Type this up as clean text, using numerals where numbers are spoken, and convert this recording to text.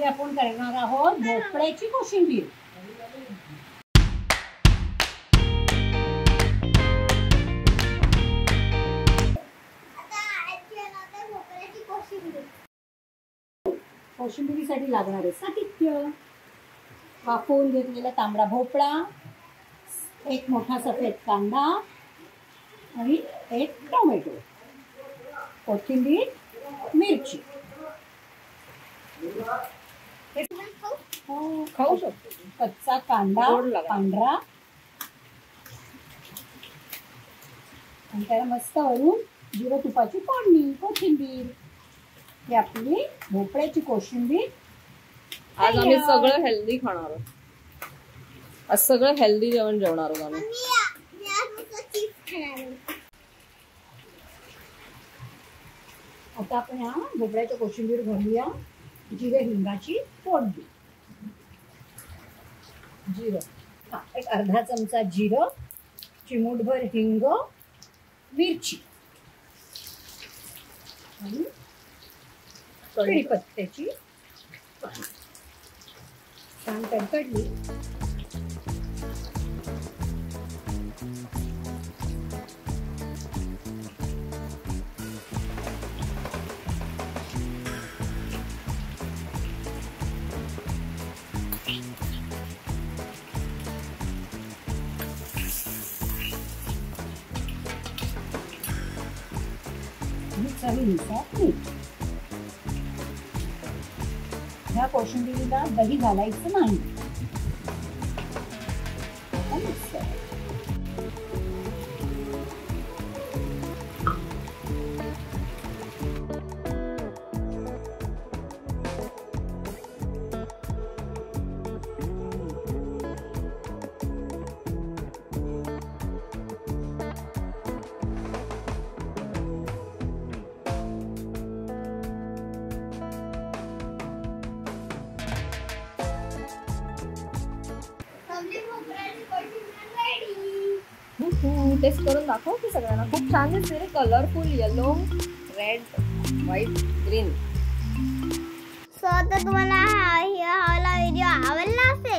ही आपण करणार आहोत भोपळ्याची कोशिंबीर. कोशिंबिरीसाठी लागणारे साहित्य: कापून घेतलेला तांबडा भोपळा, एक मोठा सफेद कांदा आणि एक टोमॅटो, कोथिंबीर, मिरची. खाऊ शकतो. कच्चा कांदा पांढरा आणि त्याला मस्त वरून जिरं तुपाची फोडणी, कोथिंबीर. ही आपली भोपळ्याची कोशिंबीर. आज आम्ही सगळं हेल्दी खाणार आहोत. आज सगळं हेल्दी जेवण जेवणार आहोत आम्ही. आता आपण ह्या भोपळ्याच्या कोशिंबीर घालूया जिरे हिंगाची फोडणी. जिरं, एक अर्धा चमचा जिरं, चिमूटभर हिंग, मिरची आणि कढीपत्त्याची छान कडकडली. ह्या कोशिंबिरीला दही घालायचं नाही. टेस्ट करून दाखव की सगळ्यांना. खूप छान दिसते रे. Colourful yellow, red, white, green. So तर तुम्हाला हा व्हिडिओ आवडला असेल